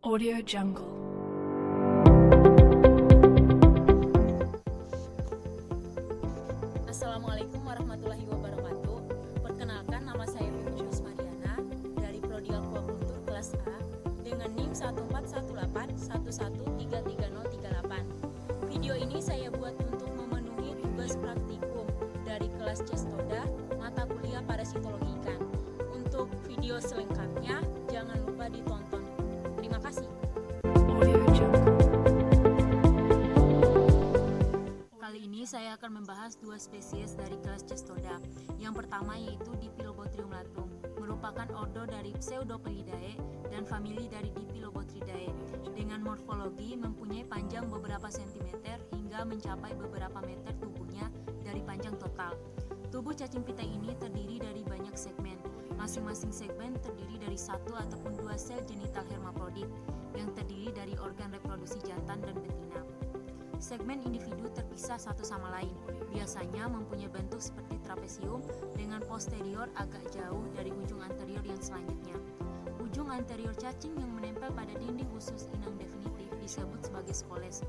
Audio Jungle. Assalamualaikum warahmatullahi wabarakatuh. Perkenalkan, nama saya Fitrus Mariana dari Prodi Aquakultur kelas A dengan NIM 14181133038. Video ini saya buat untuk memenuhi tugas praktikum dari kelas Cestoda mata kuliah parasitologi ikan. Untuk video selengkapnya jangan lupa ditonton. Terima kasih. Audio Jungle. Kali ini saya akan membahas dua spesies dari kelas Cestoda. Yang pertama yaitu Dipilobothrium latum, merupakan ordo dari Pseudopelidae dan famili dari Dipilobothridae. Dengan morfologi mempunyai panjang beberapa sentimeter hingga mencapai beberapa meter tubuhnya dari panjang total. Tubuh cacing pita ini terdiri dari banyak segmen. Masing-masing segmen terdiri dari satu ataupun dua sel genital hermafrodit yang terdiri dari organ reproduksi jantan dan betina. Segmen individu terpisah satu sama lain, biasanya mempunyai bentuk seperti trapesium dengan posterior agak jauh dari ujung anterior yang selanjutnya. Ujung anterior cacing yang menempel pada dinding usus inang definitif disebut sebagai skoles.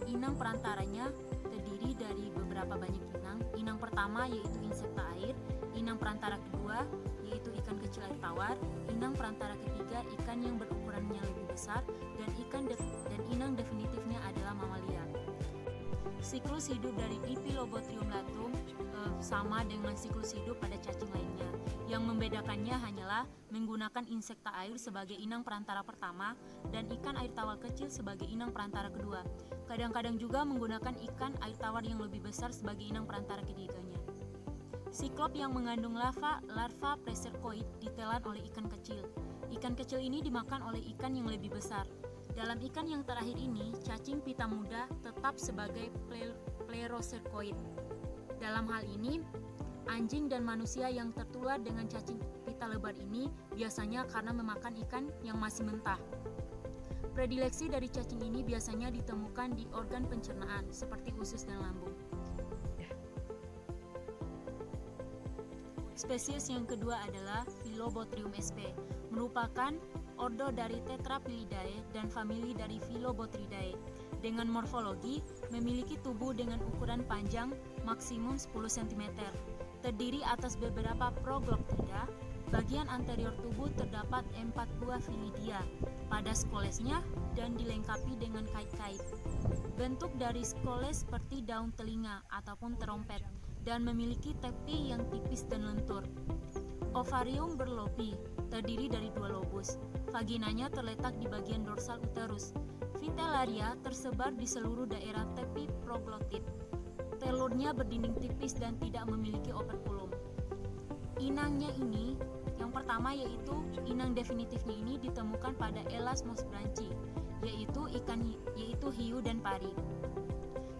Inang perantaranya terdiri dari beberapa banyak inang. Inang pertama yaitu insekta air, inang perantara kedua yaitu ikan kecil air tawar, inang perantara ketiga ikan yang berukurannya lebih besar, dan inang definitifnya adalah mamalia. Siklus hidup dari Dipilobothrium latum sama dengan siklus hidup pada cacing lainnya. Yang membedakannya hanyalah menggunakan insekta air sebagai inang perantara pertama dan ikan air tawar kecil sebagai inang perantara kedua. Kadang-kadang juga menggunakan ikan air tawar yang lebih besar sebagai inang perantara ketiganya. Siklop yang mengandung larva presercoid ditelan oleh ikan kecil. Ikan kecil ini dimakan oleh ikan yang lebih besar. Dalam ikan yang terakhir ini, cacing pita muda tetap sebagai plerocercoid. Dalam hal ini, anjing dan manusia yang tertular dengan cacing pita lebar ini biasanya karena memakan ikan yang masih mentah. Predileksi dari cacing ini biasanya ditemukan di organ pencernaan seperti usus dan lambung. Spesies yang kedua adalah Philobothrium sp, merupakan ordo dari Tetrapelidae dan famili dari Philobothridae. Dengan morfologi, memiliki tubuh dengan ukuran panjang maksimum 10 cm. Terdiri atas beberapa proglottida. Bagian anterior tubuh terdapat 4 buah filidia pada skolesnya dan dilengkapi dengan kait-kait. Bentuk dari skoles seperti daun telinga ataupun terompet dan memiliki tepi yang tipis dan lentur. Ovarium berlobi, terdiri dari 2 lobus. Vaginanya terletak di bagian dorsal uterus. Vitellaria tersebar di seluruh daerah tepi proglotit. Telurnya berdinding tipis dan tidak memiliki operkulum. Inangnya ini, yang pertama yaitu inang definitifnya ini ditemukan pada Elasmos branchi, yaitu hiu dan pari.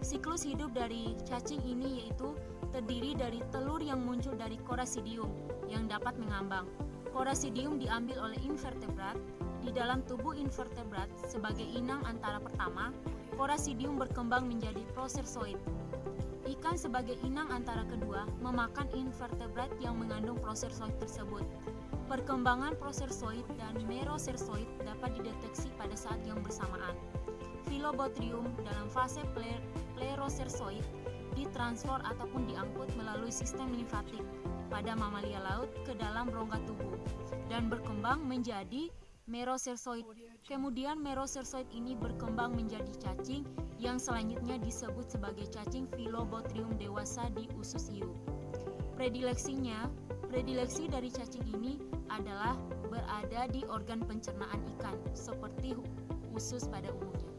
Siklus hidup dari cacing ini yaitu terdiri dari telur yang muncul dari Coracidium yang dapat mengambang. Coracidium diambil oleh invertebrat. Di dalam tubuh invertebrat sebagai inang antara pertama, Coracidium berkembang menjadi procercoid. Ikan sebagai inang antara kedua memakan invertebrat yang mengandung procercoid tersebut. Perkembangan procercoid dan merocercoid dapat dideteksi pada saat yang bersamaan. Philobothrium dalam fase plerocercoid ditransfer ataupun diangkut melalui sistem limfatik pada mamalia laut ke dalam rongga tubuh dan berkembang menjadi merocercoid. Kemudian merocercoid ini berkembang menjadi cacing yang selanjutnya disebut sebagai cacing Philobothrium dewasa di usus hiu. Predileksi dari cacing ini adalah berada di organ pencernaan ikan seperti usus pada umumnya.